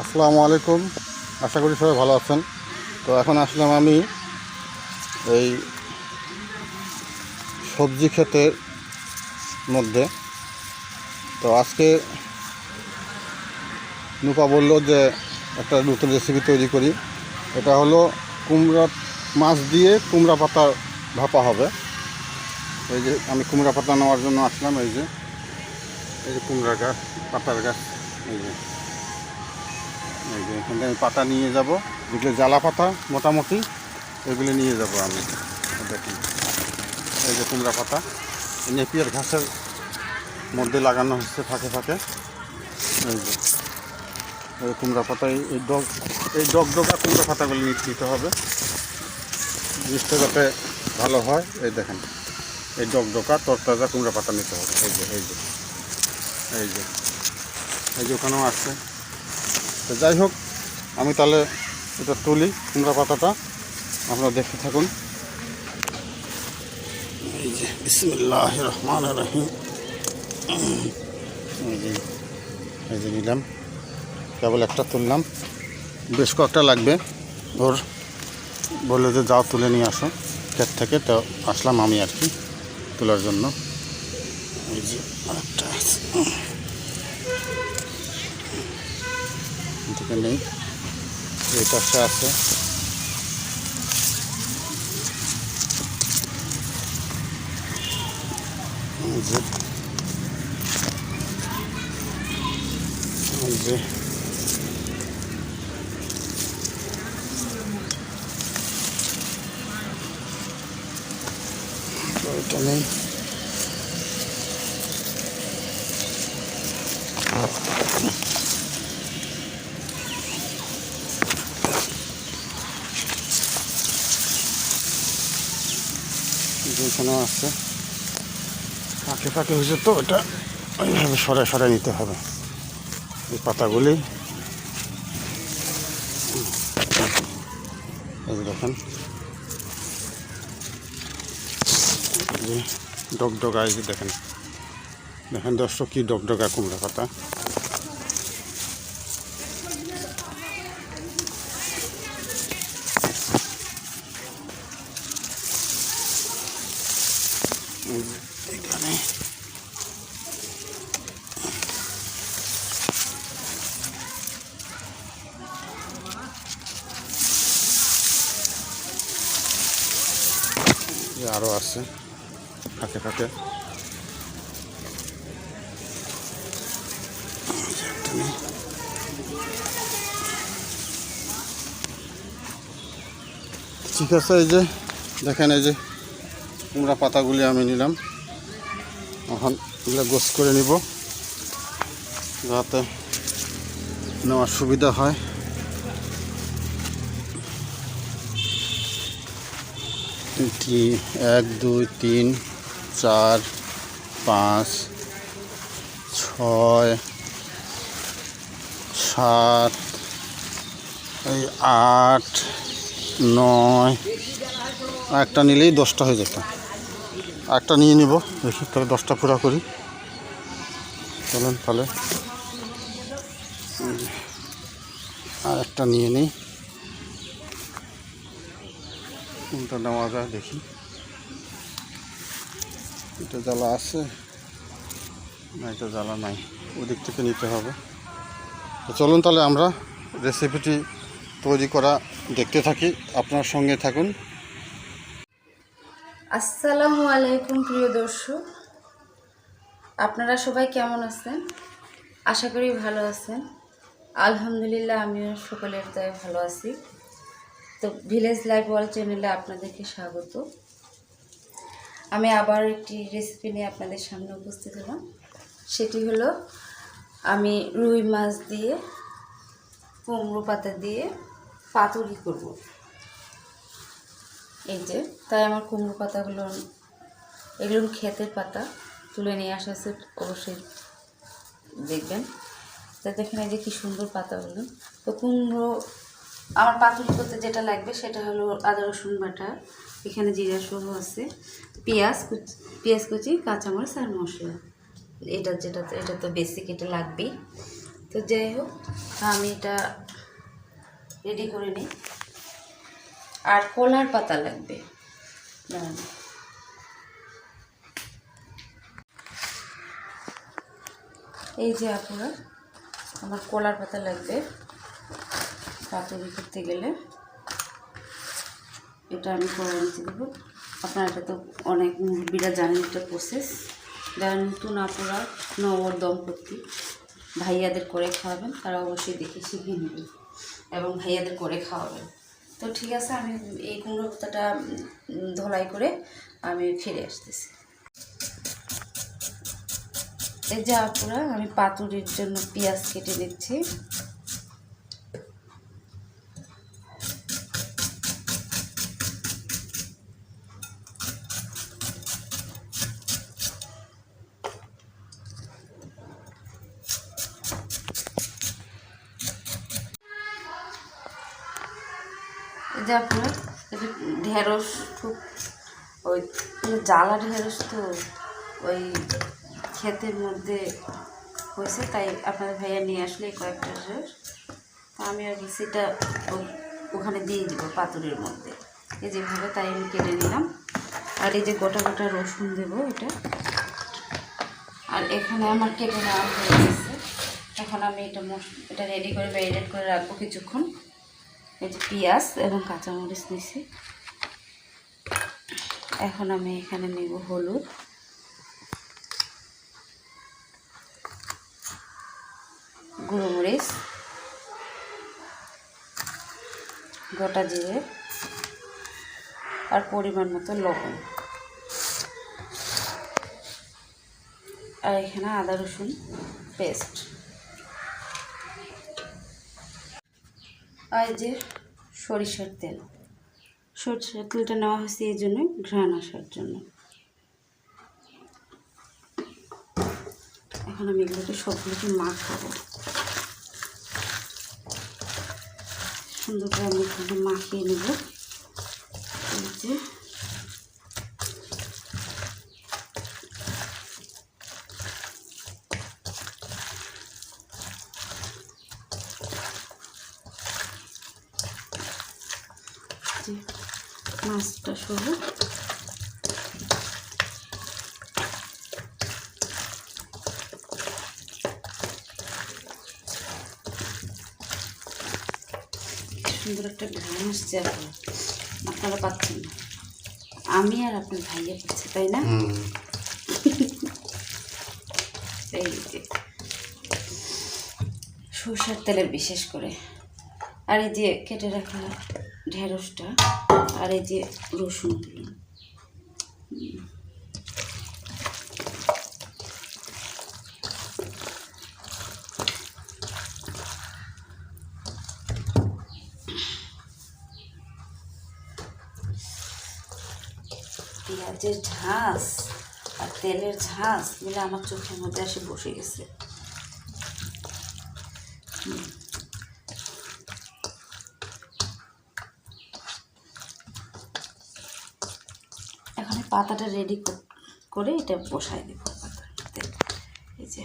আসসালামু আলাইকুম। আশা করি সবাই ভালো আছেন। তো এখন আসলাম আমি এই সবজি ক্ষেতের মধ্যে। তো আজকে নুপা বলল যে একটা নতুন রেসিপি তৈরি করি। এটা হলো কুমড়া মাছ দিয়ে কুমড়া পাতা ভাপা হবে। এই যে আমি কুমড়া পাতা নেওয়ার জন্য আসলাম। এই যে কুমড়া গাছ, পাতার গাছ। এই যে এখান থেকে আমি পাতা নিয়ে যাব, যেগুলো জ্বালা পাতা মোটামুটি এগুলো নিয়ে যাব আমি। দেখুন এই যে কুমড়া পাতা নেপিয়ার ঘাসের মধ্যে লাগানো হচ্ছে ফাঁকে ফাঁকে। এই কুমড়া পাতা, এই ডগডগা কুমড়া পাতাগুলো নিতে হবে, জিনিসটা যাতে ভালো হয়। এই দেখেন এই ডগডগা তরতাজা কুমড়া পাতা নিতে হবে। এই যে এই যে এই যে এই যে ওখানেও আসছে। তো যাই হোক, আমি তাহলে এটা তুলি কুমড়া পাতাটা, আপনারা দেখতে থাকুন। এই যে বিসমিল্লাহির রহমানির রহিম। এই যে নিলাম, কেবল একটা তুললাম, বেশ কয়েকটা লাগবে। ওর বললো যে যাও তুলে নিয়ে আসো ক্ষেত থেকে, তো আসলাম আমি আর কি তোলার জন্য। এই যে আরেকটা এদিকে নেই, এই পাশে আছে। এই যে এটা নেই। যেখানেও আছে ফাঁকে ফাঁকে হয়েছে, তো এটা ওইভাবে সরাই সরাই নিতে হবে এই পাতাগুলি। এই যে দেখেন ডগডগা, এই যে দেখেন দেখেন দর্শক কি ডগডগা কুমড়া পাতা। এখানে আরও আছে ফাঁকে ফাঁকে। ঠিক আছে, এই যে দেখেন এই যে কুমড়া পাতাগুলি আমি নিলাম। এখন এগুলো গোছ করে নিব যাতে নেওয়ার সুবিধা হয়। এক দুই তিন চার পাঁচ ছয় সাত, এই আট নয়, একটা নিলেই 10টা হয়ে যেত। একটা নিয়ে নিব, দেখি তাহলে 10টা পুরা করি। চলেন তাহলে আর একটা নিয়ে নিই, কোনটা নেওয়া যায় দেখি। এটা জ্বালা আছে না? এটা জ্বালা নাই, ওদিক থেকে নিতে হবে। তো চলুন তাহলে আমরা রেসিপিটি তৈরি করা দেখতে থাকি, আপনার সঙ্গে থাকুন। আসসালামু আলাইকুম প্রিয় দর্শক, আপনারা সবাই কেমন আছেন? আশা করি ভালো আছেন। আলহামদুলিল্লাহ, আমিও সকলের দয়ায় ভালো আছি। তো ভিলেজ লাইফ ওয়ার্ল্ড চ্যানেলে আপনাদেরকে স্বাগত। আমি আবার একটি রেসিপি নিয়ে আপনাদের সামনে উপস্থিত হলাম। সেটি হলো আমি রুই মাছ দিয়ে কুমড়ো পাতা দিয়ে পাতুরি করব। এই যে তাই আমার কুমড়ো পাতাগুলো, এগুলো ক্ষেতের পাতা তুলে নিয়ে আসা আছে, অবশ্যই দেখবেন। তো দেখেন এই যে কি সুন্দর পাতাগুলো। তো কুমড়ো আমার পাতুরি করতে যেটা লাগবে সেটা হলো আদা রসুন বাটা, এখানে জিরা সহ আছে, পেঁয়াজ কুচি, কাঁচামরিচ আর মশলা। এটা তো বেসিক, এটা লাগবেই। তো তো যাই হোক, আমি এটা রেডি করে নিই। আর কলার পাতা লাগবে, দাঁড়ান। এই যে আপনারা, আমার কলার পাতা লাগবে পাতুরি করতে গেলে। এটা আমি করে নিতে দেবো। আপনারা এটা তো অনেক মুরব্বীরা জানেন এটা প্রসেস। যারা নতুন আপুরা নবর দম্পতি ভাইয়াদের করে খাওয়াবেন, তারা অবশ্যই দেখে শিখে নেবেন এবং ভাইয়াদের করে খাওয়াবেন। তো ঠিক আছে, আমি এই কুমড়ো পাতাটা ধোলাই করে আমি ফিরে আসতেছি। এই যে আপুরা, আমি পাতুরির জন্য পেঁয়াজ কেটে দিচ্ছি। এই যে আপনার ঢেঁড়স খুব ওই জ্বালা ঢেঁড়স, তো ওই ক্ষেতের মধ্যে হয়েছে, তাই আপনাদের ভাইয়া নিয়ে আসলে এই কয়েকটা ঢেঁড়স। তো আমি আর সেটা ওখানে দিয়ে দিব পাতুরির মধ্যে, এই যেভাবে, তাই আমি কেটে নিলাম। আর এই যে গোটা গোটা রসুন দেবো এটা। আর এখানে আমার কেটে নেওয়া হয়ে গেছে। এখন আমি এটা রেডি করে ম্যারিনেট করে রাখবো কিছুক্ষণ। এই যে পেঁয়াজ এবং কাঁচামরিচ নিছি। এখন আমি এখানে নেব হলুদ, গুঁড়ো মরিচ, গোটা জিরে আর পরিমাণ মতো লবণ। আর এখানে আদা রসুন পেস্ট। আর যে সরিষার তেল, সরিষার তেলটা নেওয়া হয়েছে এই জন্য, ঘ্রাণ আসার জন্য। এখন আমি এগুলোকে সবগুলোকে মাখাবো সুন্দর করে। আমি এখানে মাখিয়ে নেব। এই যে মাছটা সহ সুন্দর একটা ঘ্রাণ আসছে। আপনারা পাচ্ছেন না, আমি আর আপনার ভাইয়া পাচ্ছি, তাই না? এই যে সরষের তেলে বিশেষ করে। আর এই যে কেটে রাখা ঢেঁড়সটা, আর এই যে রসুনগুলো। পেঁয়াজের ঝাঁস আর তেলের ঝাঁস মিলে আমার চোখের মধ্যে এসে বসে গেছে। এখন পাতাটা রেডি করে এটা বসাই দেব পাতাতে। এই যে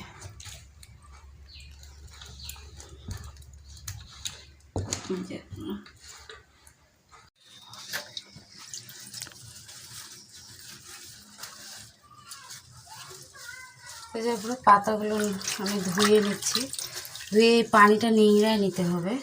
এই যে পুরো পাতাগুলো আমি ধুয়ে নিচ্ছি। ধুয়ে এই পানিটা নিংড়ায় নিতে হবে।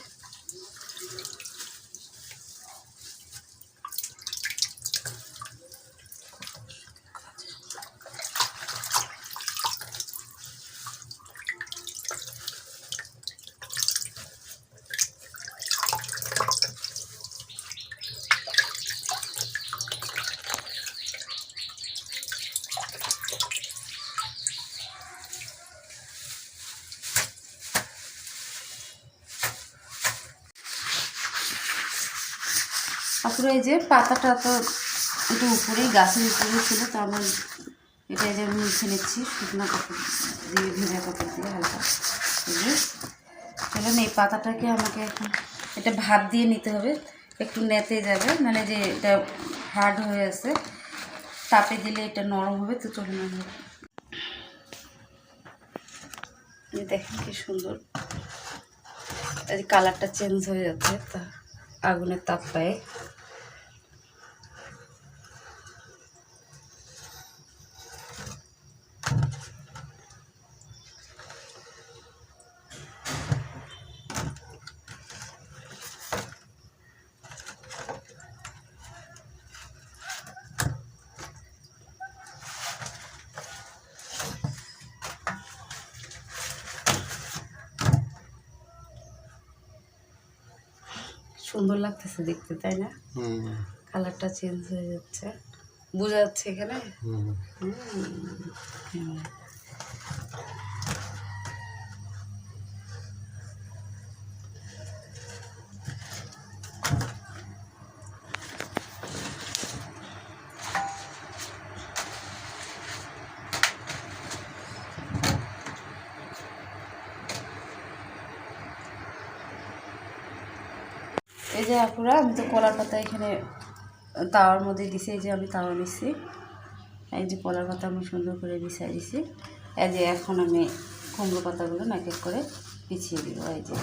তারপরে এই যে পাতাটা তো একটু উপরেই, গাছের উপরেই ছিল, তো আমি এটা যে আমি মুছে নিচ্ছি শুকনো কাপড় দিয়ে, ভেজা কাপড় দিয়ে হালকা। এই যে চলেন, এই পাতাটাকে আমাকে এখন এটা ভাপ দিয়ে নিতে হবে, একটু নেতে যাবে, মানে যে এটা হার্ড হয়ে আছে, তাপে দিলে এটা নরম হবে। তো চলুন, এই দেখেন কি সুন্দর, এই কালারটা চেঞ্জ হয়ে যাচ্ছে তা আগুনের তাপ পায়ে। সুন্দর লাগতেছে দেখতে, তাই না? কালারটা চেঞ্জ হয়ে যাচ্ছে, বোঝা যাচ্ছে এখানে। এই যে আপুরা, আমি তো কলার পাতা এখানে তাওয়ার মধ্যে দিছি। এই যে আমি তাওয়া নিচ্ছি, এই যে কলার পাতা আমি সুন্দর করে বিছিয়ে দিছি। এই যে এখন আমি কুমড়ো পাতাগুলো এক এক করে বিছিয়ে দিব। এই যে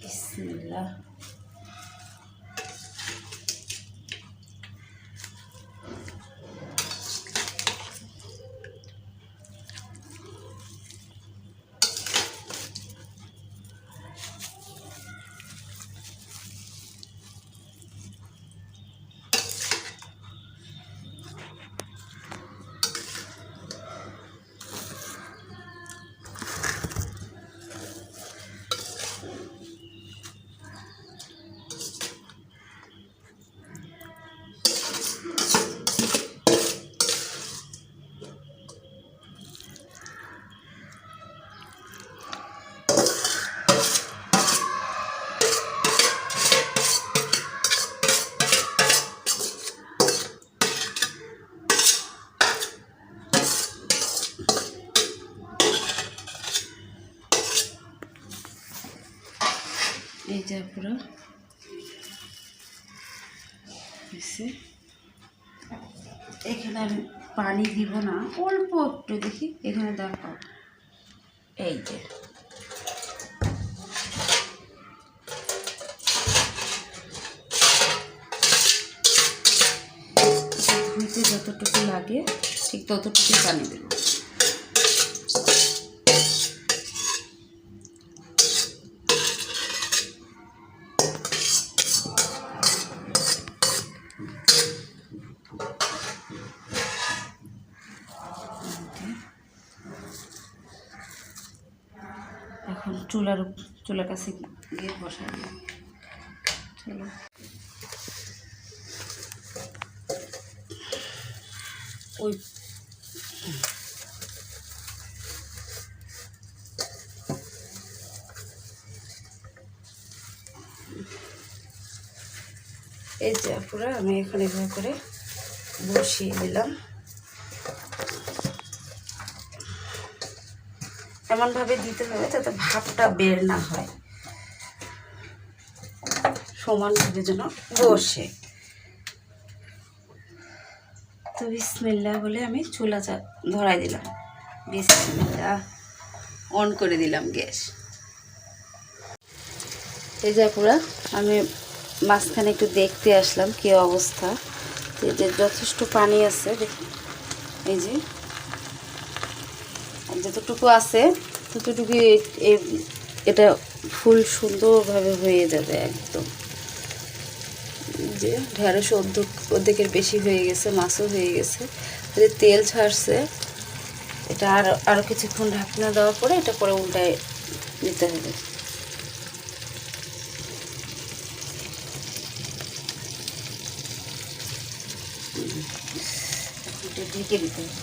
বিসমিল্লাহ। এই যে পুরো এখানে আমি পানি দিব না, অল্প একটু দেখি এখানে দেখো। এই যে ধুইতে যতটুকু লাগে ঠিক ততটুকু পানি দেব। এখন চুলার কাছে গিয়ে বসাই দিই। চলো, ওই এই যে পুরো আমি এখন এভাবে করে বসিয়ে দিলাম। এমনভাবে দিতে হবে যাতে ভাপটা বের না হয়, সমানভাবে যেন বসে। তো বিসমিল্লাহ বলে আমি চুলা ধরাই দিলাম। বিসমিল্লাহ, অন করে দিলাম গ্যাস। এই যে পুরা আমি মাঝখানে একটু দেখতে আসলাম কি অবস্থা। এই যে যথেষ্ট পানি আছে, এই যে যতটুকু আছে ততটুকু এটা ফুল সুন্দরভাবে হয়ে যাবে একদম। যে ঢেঁড়স অর্ধেকের বেশি হয়ে গেছে, মাছও হয়ে গেছে, যে তেল ছাড়ছে। এটা আরও কিছুক্ষণ ঢাকনা দেওয়ার পরে এটা পরে উল্টায় নিতে হবে। এটা ঢেকে দিতে হবে।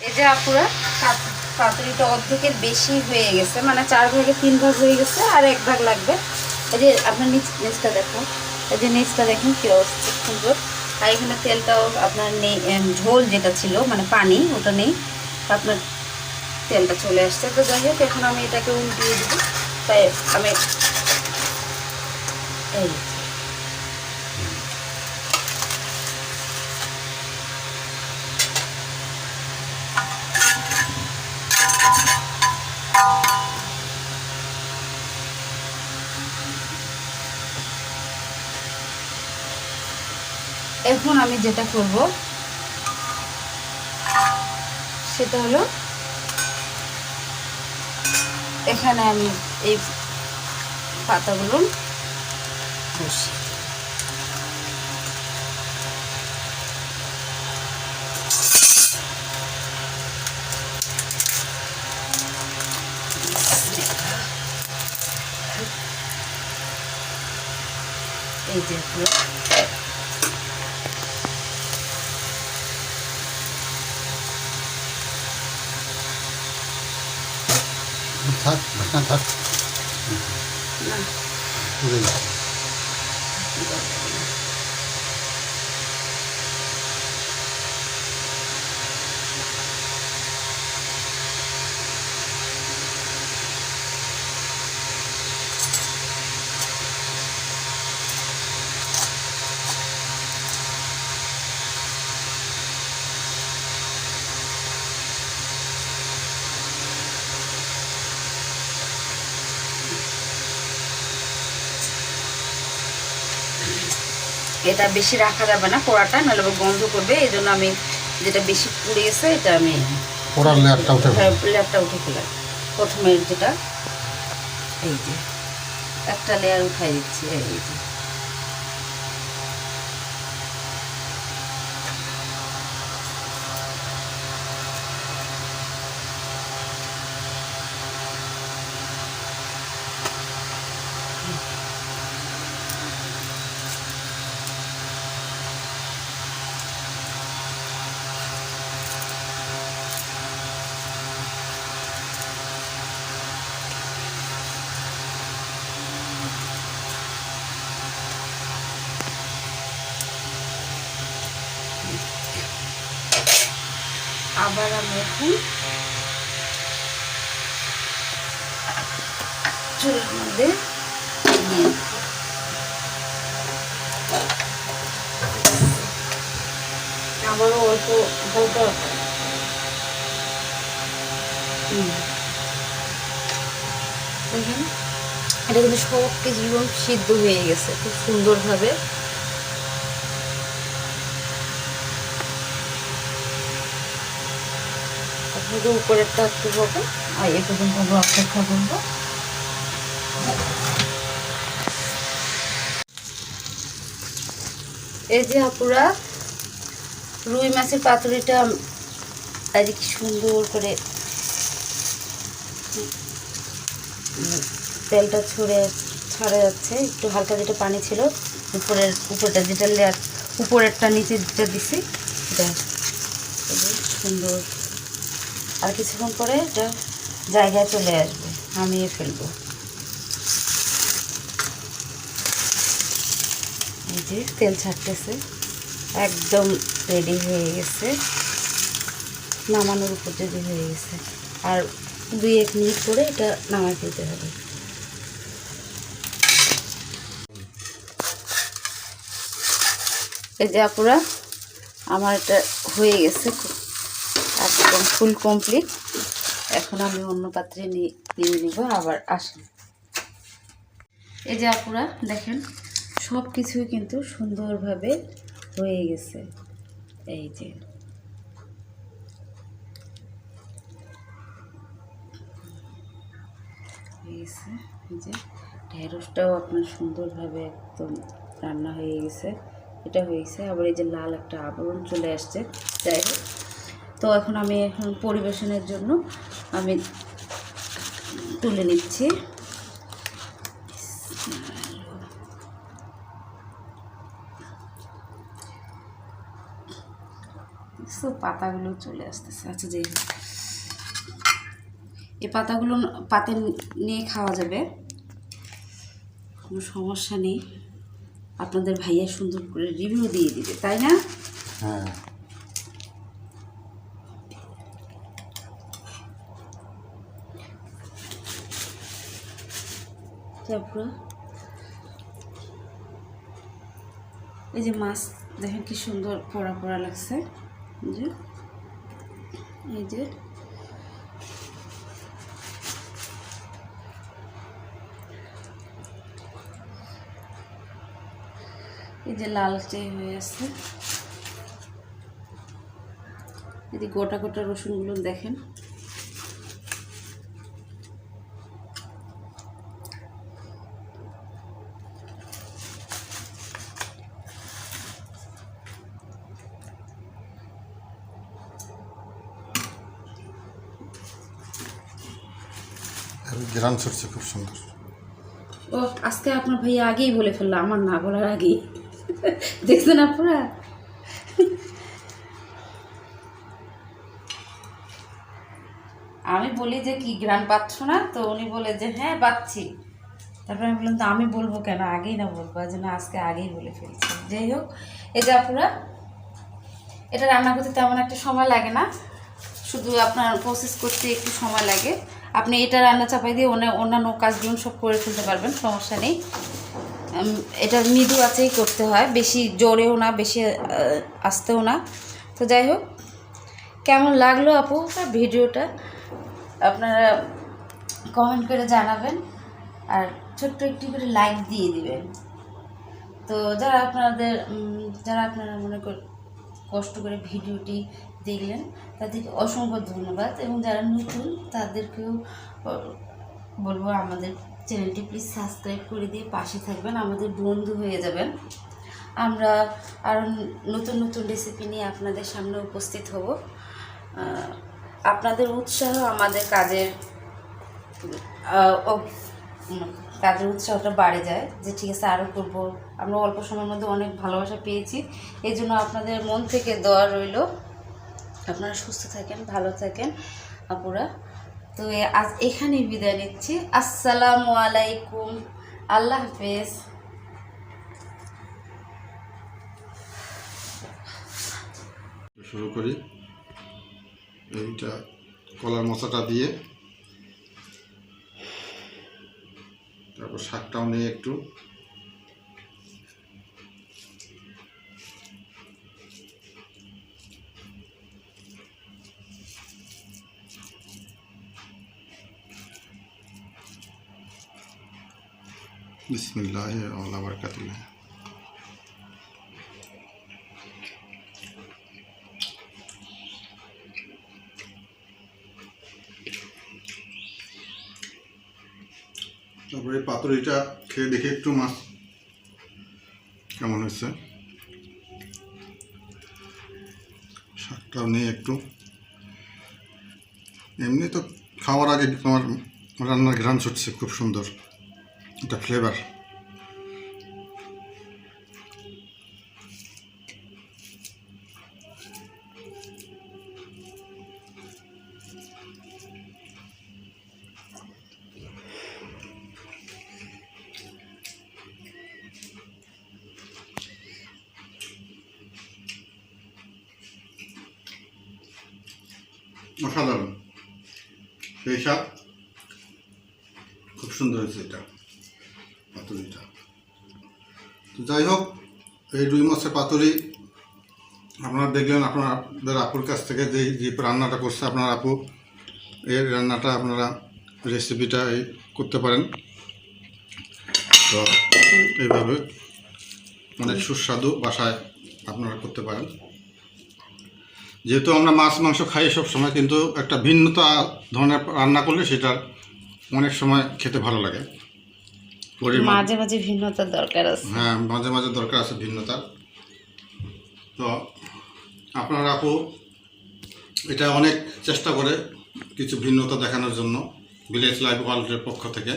এই যে আপুরা পাতুরিটা অর্ধেকের বেশি হয়ে গেছে, মানে 4 ভাগে 3 ভাগ হয়ে গেছে, আর 1 ভাগ লাগবে। এই যে আপনার নিচটা দেখো, এই যে নিচটা দেখেন কি অবস্থা সুন্দর। আর এখানে তেলটাও আপনার নেই, ঝোল যেটা ছিল মানে পানি ওটা নেই, আপনার তেলটা চলে আসছে। তো যাই হোক এখন আমি এটাকে উল্টিয়ে দিব। তাই আমি এই এখন আমি যেটা করব সেটা হলো এখানে আমি এই পাতাগুলো বসি। এই যে থাক ঢাকনা থাক না পুড়ে যাবে। এটা বেশি রাখা যাবে না পোড়াটা, নাহলে গন্ধ করবে। এই জন্য আমি যেটা বেশি পুড়ে গেছে এটা আমি পোড়ার লেয়ারটা উঠে লেয়ারটা উঠে ফেলাই। প্রথমে যেটা এই যে একটা লেয়ার উঠাই দিচ্ছি, এই যে আবার আমি এখন চুলের মধ্যে দিয়ে আবারও অল্প হালকা দেখেন এটা কিন্তু সব কিছু সিদ্ধ হয়ে গেছে খুব সুন্দরভাবে। আপনাকে উপরেরটা একটু হবে, আর এ পর্যন্ত আমরা অপেক্ষা করবো। এই যে আপুরা রুই মাছের পাতুরিটা আজ কি সুন্দর করে তেলটা ছড়ে যাচ্ছে, একটু হালকা যেটা পানি ছিল উপরটা যেটা লেয়ার উপরেরটা নিচে যেটা দিছি এটা সুন্দর। আর কিছুক্ষণ পরে এটা জায়গায় চলে আসবে, নামিয়ে ফেলবো। এই যে তেল ছাড়তেছে, একদম রেডি হয়ে গেছে, নামানোর উপযোগী হয়ে গেছে। আর 2-1 মিনিট পরে এটা নামায় ফেলতে হবে। এই যে আপুরা আমার এটা হয়ে গেছে একদম ফুল কমপ্লিট। এখন আমি অন্য পাত্রে নিয়ে নিব। আবার আসেন, এই যে আপুরা দেখেন সব কিছুই কিন্তু সুন্দরভাবে হয়ে গেছে। এই যে হয়ে গেছে, এই যে ঢেঁড়সটাও আপনার সুন্দরভাবে একদম রান্না হয়ে গেছে, এটা হয়েছে। আবার এই যে লাল একটা আবরণ চলে আসছে। যাই হোক, তো এখন আমি পরিবেশনের জন্য আমি তুলে নিচ্ছি। পাতাগুলো চলে আসতেছে। আচ্ছা, যাই হোক, এই পাতাগুলো পাতে নিয়ে খাওয়া যাবে, কোনো সমস্যা নেই। আপনাদের ভাইয়া সুন্দর করে রিভিউ দিয়ে দিবে, তাই না? হ্যাঁ, তারপর এই যে মাছ দেখেন কি সুন্দর পোড়া পোড়া লাগছে। এই যে লালচে হয়ে আছে। এই যে গোটা গোটা রসুনগুলো দেখেন। গ্রান ছড়ছে খুব সুন্দর। ও, আজকে আপনার ভাইয়া আগেই বলে ফেললো, আমার না বলার আগেই। দেখছেন আপনারা? আমি বলি যে কি গ্রান পাচ্ছ না, তো উনি বলে যে হ্যাঁ পাচ্ছি। তারপরে আমি বললাম তো আমি বলবো কেন, আগেই না বলবো, যে না আজকে আগেই বলে ফেলছি। যাই হোক, এই যে আপনারা এটা রান্না করতে তেমন একটা সময় লাগে না, শুধু আপনার প্রসেস করতে একটু সময় লাগে। আপনি এটা রান্না চাপাই দিয়ে অন্যান্য কাজগুলো সব করে ফেলতে পারবেন, সমস্যা নেই। এটা মৃদু আঁচেই করতে হয়, বেশি জোরেও না, বেশি আস্তেও না। তো যাই হোক, কেমন লাগলো আপু ভিডিওটা আপনারা কমেন্ট করে জানাবেন, আর ছোট্ট একটি করে লাইক দিয়ে দিবেন। তো যারা আপনারা মনে কষ্ট করে ভিডিওটি দেখলেন তাদেরকে অসংখ্য ধন্যবাদ, এবং যারা নতুন তাদেরকেও বলবো আমাদের চ্যানেলটি প্লিজ সাবস্ক্রাইব করে দিয়ে পাশে থাকবেন, আমাদের বন্ধু হয়ে যাবেন। আমরা আরও নতুন নতুন রেসিপি নিয়ে আপনাদের সামনে উপস্থিত হব। আপনাদের উৎসাহ আমাদের কাজের উৎসাহটা বাড়ে যায়, যে ঠিক আছে আরও করবো। আমরা অল্প সময়ের মধ্যে অনেক ভালোবাসা পেয়েছি, এই জন্য আপনাদের মন থেকে দোয়া রইল। আপনারা সুস্থ থাকেন, ভালো থাকেন আপুরা। তো আজ এখানেই বিদায় নিচ্ছি। আসসালামু আলাইকুম, আল্লাহ হাফেজ। শুরু করি। এইটা কলার মশলাটা দিয়ে, তারপর শাকটাও নিয়ে একটু, বিসমিল্লাহ ওয়া বারাকাতুহু। তারপরে পাতুরিটা খেয়ে দেখে একটু মাছ কেমন হয়েছে, শাকটাও নিয়ে একটু। এমনি তো খাওয়ার আগে তোমার রান্নার ঘ্রাণ ছুটছে খুব সুন্দর, এটা ফ্লেভার। অসাধারণ, সেই স্বাদ, খুব সুন্দর হয়েছে এটা পাতুরিটা। তো যাই হোক, এই রুই মাছের পাতুরি আপনারা দেখলেন আপনাদের আপুর কাছ থেকে, যে রান্নাটা করছে আপনার আপু, এই রান্নাটা আপনারা রেসিপিটা করতে পারেন। তো এইভাবে অনেক সুস্বাদু বাসায় আপনারা করতে পারেন। যেহেতু আমরা মাছ মাংস খাই সব সময়, কিন্তু একটা ভিন্নতা ধরনের রান্না করলে সেটা অনেক সময় খেতে ভালো লাগে। মাঝে মাঝে ভিন্নতার দরকার আছে। হ্যাঁ, মাঝে মাঝে দরকার আছে ভিন্নতার। তো আপনার আপু এটা অনেক চেষ্টা করে কিছু ভিন্নতা দেখানোর জন্য। ভিলেজ লাইফ ওয়ার্ল্ডের পক্ষ থেকে।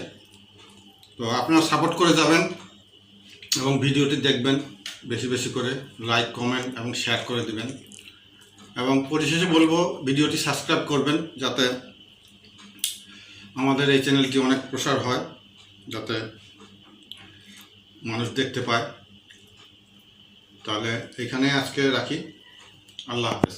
তো আপনারা সাপোর্ট করে যাবেন এবং ভিডিওটি দেখবেন, বেশি বেশি করে লাইক, কমেন্ট এবং শেয়ার করে দিবেন। এবং পরিশেষে বলবো ভিডিওটি সাবস্ক্রাইব করবেন, যাতে আমাদের এই চ্যানেলটি অনেক প্রসার হয়, যাতে মানুষ দেখতে পায়। তাহলে এখানে আজকে রাখি। আল্লাহ হাফেজ।